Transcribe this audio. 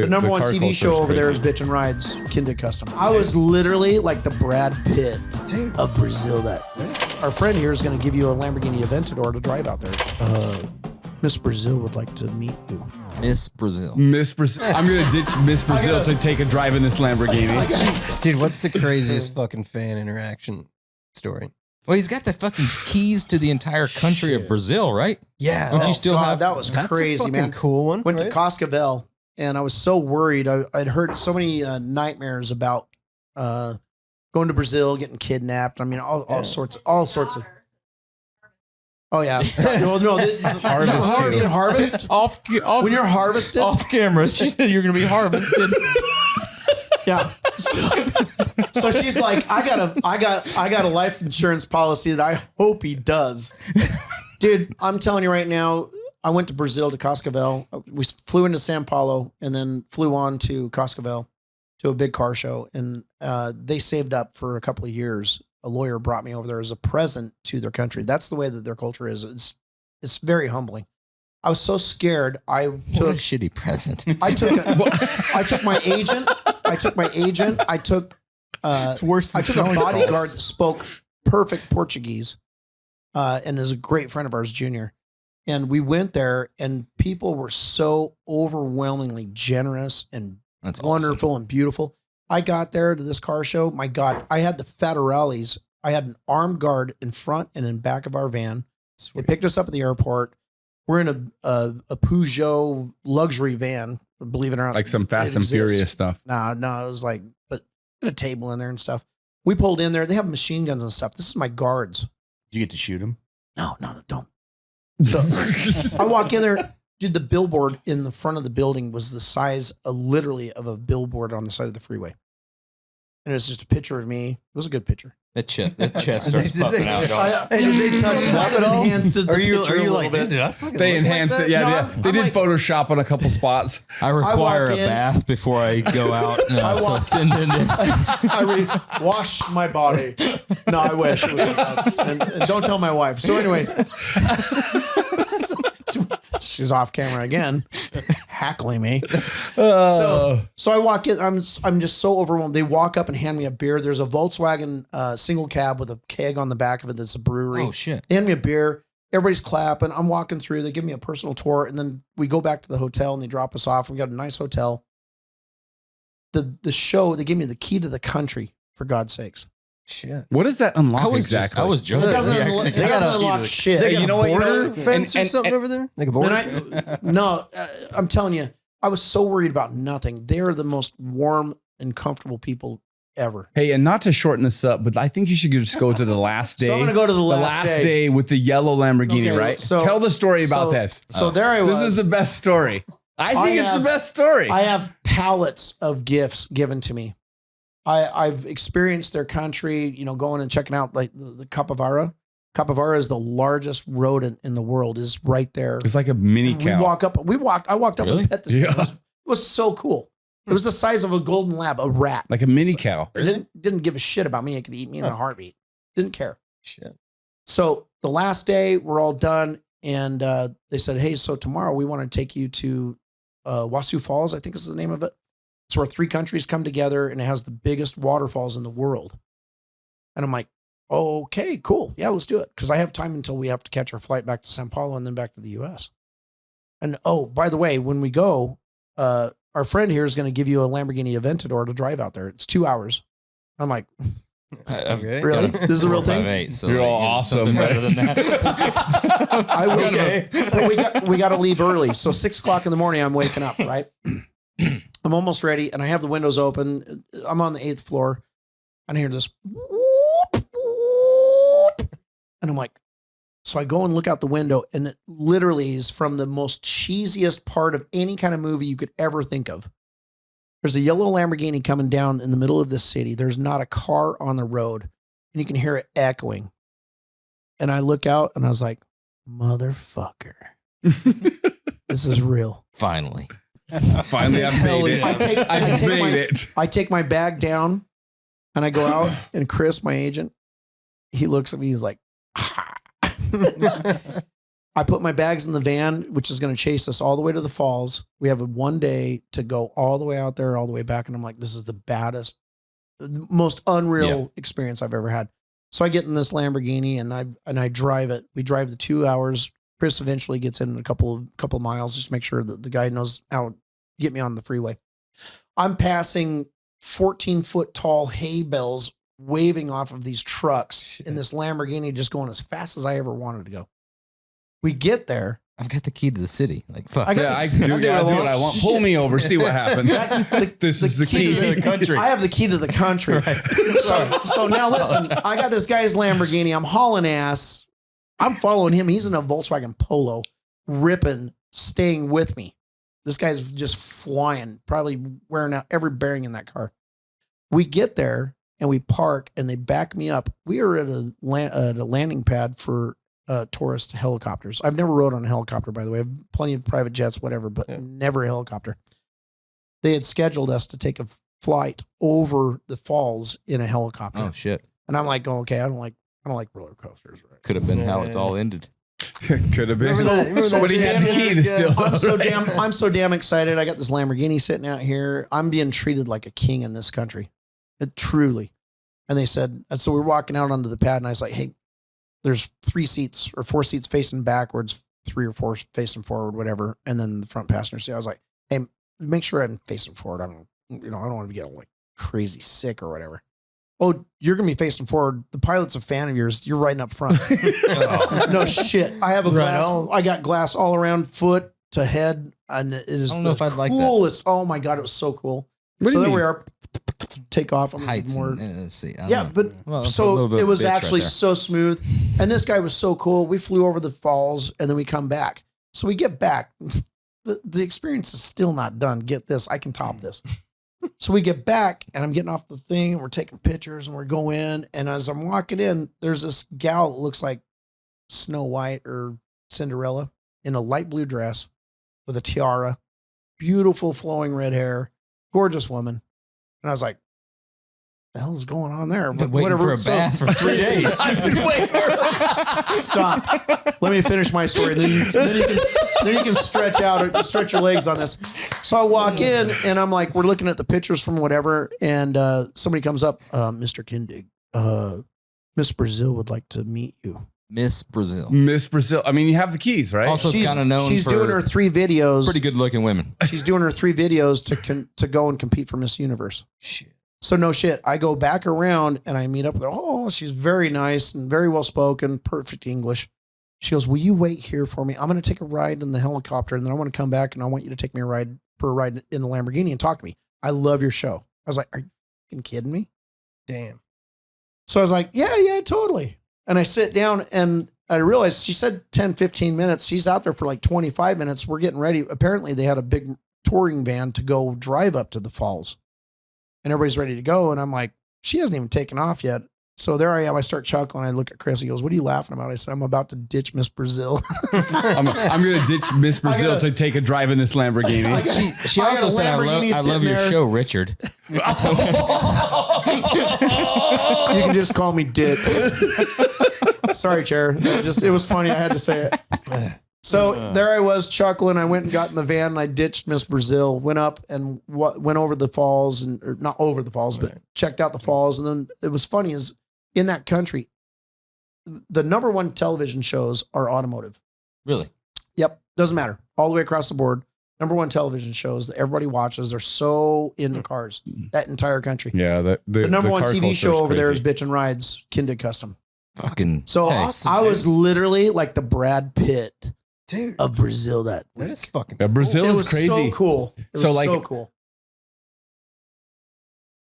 The number one TV show over there is Bitch and Rides, Kindig Custom. I was literally like the Brad Pitt of Brazil. Our friend here is going to give you a Lamborghini Aventador to drive out there. Miss Brazil would like to meet you. Miss Brazil. Miss Brazil. I'm going to ditch Miss Brazil to take a drive in this Lamborghini. Dude, what's the craziest fucking fan interaction story? Well, he's got the fucking keys to the entire country of Brazil, right? Yeah. Don't you still have? That was crazy, man. Cool one. Went to Cascavel, and I was so worried. I'd heard so many nightmares about going to Brazil, getting kidnapped. I mean, all sorts of. Oh yeah, harvest off when you're harvested off camera. She said you're gonna be harvested. Yeah. So she's like, I got a life insurance policy that I hope he does. Dude, I'm telling you right now, I went to Brazil to Cascavel. We flew into Sao Paulo and then flew on to Cascavel to a big car show. And they saved up for a couple of years. A lawyer brought me over there as a present to their country. That's the way that their culture is. It's very humbling. I was so scared. What a shitty present. I took my agent. It's worse than I took a bodyguard that spoke perfect Portuguese, and is a great friend of ours, Junior. And we went there, and people were so overwhelmingly generous and wonderful and beautiful. I got there to this car show. My God, I had the Federales. I had an armed guard in front and in back of our van. Sweet. They picked us up at the airport. We're in a Peugeot luxury van, believe it or not. Like some Fast and Furious stuff. No, it was like, but a table in there and stuff. We pulled in there. They have machine guns and stuff. This is my guards. Did you get to shoot them? No, don't. So I walk in there. Dude, the billboard in the front of the building was the size literally of a billboard on the side of the freeway. And it's just a picture of me. It was a good picture. That chest starts popping out. Did they touch it up at all? Are you like, bit? They enhanced it. Yeah, No, they did Photoshop on a couple spots. I require a bath before I go out. So send it in. I wash my body. No, I wish. It was, and don't tell my wife. So anyway, she's off camera again, hackling me. So I walk in. I'm just so overwhelmed. They walk up and hand me a beer. There's a Volkswagen single cab with a keg on the back of it. That's a brewery. Oh shit! They hand me a beer. Everybody's clapping. I'm walking through. They give me a personal tour, and then we go back to the hotel and they drop us off. We got a nice hotel. The show, they gave me the key to the country, for God's sakes. Shit. What does that unlock exactly? I was joking. It doesn't unlock shit. They got you know a border what? fence or something over there? Like a border? No, I'm telling you, I was so worried about nothing. They're the most warm and comfortable people ever. Hey, and not to shorten this up, but I think you should just go to the last day. So I'm going to go to the last day with the yellow Lamborghini, Okay, right? so- Tell the story about this. So there I was. This is the best story. I think it's the best story. I have pallets of gifts given to me. I've experienced their country, going and checking out like the Capivara. Capivara is the largest rodent in the world, is right there. It's like a mini cow. I walked up and pet this thing. It was so cool. It was the size of a golden lab, a rat. Like a mini cow. It didn't give a shit about me. It could eat me in a heartbeat. Didn't care. Shit. So the last day, we're all done. And they said, hey, so tomorrow we want to take you to Wasu Falls, I think is the name of it. It's where 3 countries come together and it has the biggest waterfalls in the world. And I'm like, okay, cool. Yeah, let's do it. Because I have time until we have to catch our flight back to Sao Paulo and then back to the U.S. And by the way, when we go, our friend here is going to give you a Lamborghini Aventador to drive out there. It's 2 hours. I'm like, Okay. really? This is a real thing? 458, so You're all awesome. Better than that. I will. But we got to leave early. So 6 o'clock in the morning, I'm waking up, right? I'm almost ready, and I have the windows open. I'm on the 8th floor, and I hear this whoop, whoop, and I'm like, so I go and look out the window, and it literally is from the most cheesiest part of any kind of movie you could ever think of. There's a yellow Lamborghini coming down in the middle of this city. There's not a car on the road, and you can hear it echoing. And I look out, and I was like, motherfucker, this is real. Finally. Finally, I've made it. I take my bag down and I go out, and Chris, my agent, he looks at me. He's like, I I put my bags in the van, which is going to chase us all the way to the falls. We have 1 day to go all the way out there, all the way back. And I'm like, this is the baddest, most unreal experience I've ever had. So I get in this Lamborghini and I drive it. We drive the 2 hours. Chris eventually gets in a couple of miles, just make sure that the guy knows how to get me on the freeway. I'm passing 14-foot tall hay bales waving off of these trucks in this Lamborghini, just going as fast as I ever wanted to go. We get there. I've got the key to the city. Like, fuck. I do what I want. Pull me over, see what happens. This is the key to the country. I have the key to the country. Right. So now listen, I got this guy's Lamborghini. I'm hauling ass. I'm following him. He's in a Volkswagen Polo, ripping, staying with me. This guy's just flying, probably wearing out every bearing in that car. We get there and we park and they back me up. We are at a landing pad for tourist helicopters. I've never rode on a helicopter, by the way. I have plenty of private jets, whatever, but never a helicopter. They had scheduled us to take a flight over the falls in a helicopter. Oh shit. And I'm like, okay, I don't like roller coasters. Right? Could have been how it's all ended. Could have been. So but he had the key to still. I'm so damn excited. I got this Lamborghini sitting out here. I'm being treated like a king in this country. Truly. And they said, and so we're walking out onto the pad and I was like, hey, there's 3 seats or 4 seats facing backwards, 3 or 4 facing forward, whatever. And then the front passenger seat. I was like, hey, make sure I'm facing forward. I don't want to get like crazy sick or whatever. Oh, you're going to be facing forward. The pilot's a fan of yours. You're riding up front. No shit. I have a glass. I got glass all around foot to head. And it is the coolest. Oh my God. It was so cool. So there we are. Take off. Heights. Let's see. Yeah. But so it was actually so smooth. And this guy was so cool. We flew over the falls and then we come back. So we get back. The experience is still not done. Get this. I can top this. So we get back and I'm getting off the thing and we're taking pictures and we're going. And as I'm walking in, there's this gal that looks like Snow White or Cinderella in a light blue dress with a tiara, beautiful flowing red hair, gorgeous woman. And I was like, the hell's going on there? But whatever. For a bath for 3 days. Stop. Let me finish my story. Then you can stretch your legs on this. So I walk in and I'm like, we're looking at the pictures from whatever. And somebody comes up, Mr. Kindig, Miss Brazil would like to meet you. Miss Brazil. I mean, you have the keys, right? Also kind of known she's for doing her 3 videos. Pretty good looking women. She's doing her 3 videos to go and compete for Miss Universe. Shit. So no shit. I go back around and I meet up with her. Oh, she's very nice and very well spoken, perfect English. She goes, will you wait here for me? I'm going to take a ride in the helicopter and then I want to come back and I want you to take me for a ride in the Lamborghini and talk to me. I love your show. I was like, are you fucking kidding me? Damn. So I was like, yeah, totally. And I sit down and I realized she said 10, 15 minutes. She's out there for like 25 minutes. We're getting ready. Apparently they had a big touring van to go drive up to the falls. And everybody's ready to go. And I'm like, she hasn't even taken off yet. So there I am. I start chuckling. I look at Chris. He goes, what are you laughing about? I said, I'm about to ditch Miss Brazil. I'm going to ditch Miss Brazil to take a drive in this Lamborghini. She also said, I love your show, Richard. You can just call me Dick. Sorry, Chair. It was funny. I had to say it. So there I was chuckling. I went and got in the van and I ditched Miss Brazil, went up and went over the falls or not over the falls, but checked out the falls. And then it was funny is in that country, the #1 television shows are Automotive. Really? Yep. Doesn't matter. All the way across the board. #1 television shows that everybody watches. They're so into cars, that entire country. Yeah. The #1 TV show over there is Bitch and Rides, Kindig Custom. Fucking. So awesome, I was literally like the Brad Pitt. Dude, of Brazil. That is fucking Brazil is crazy. So cool. It was so cool.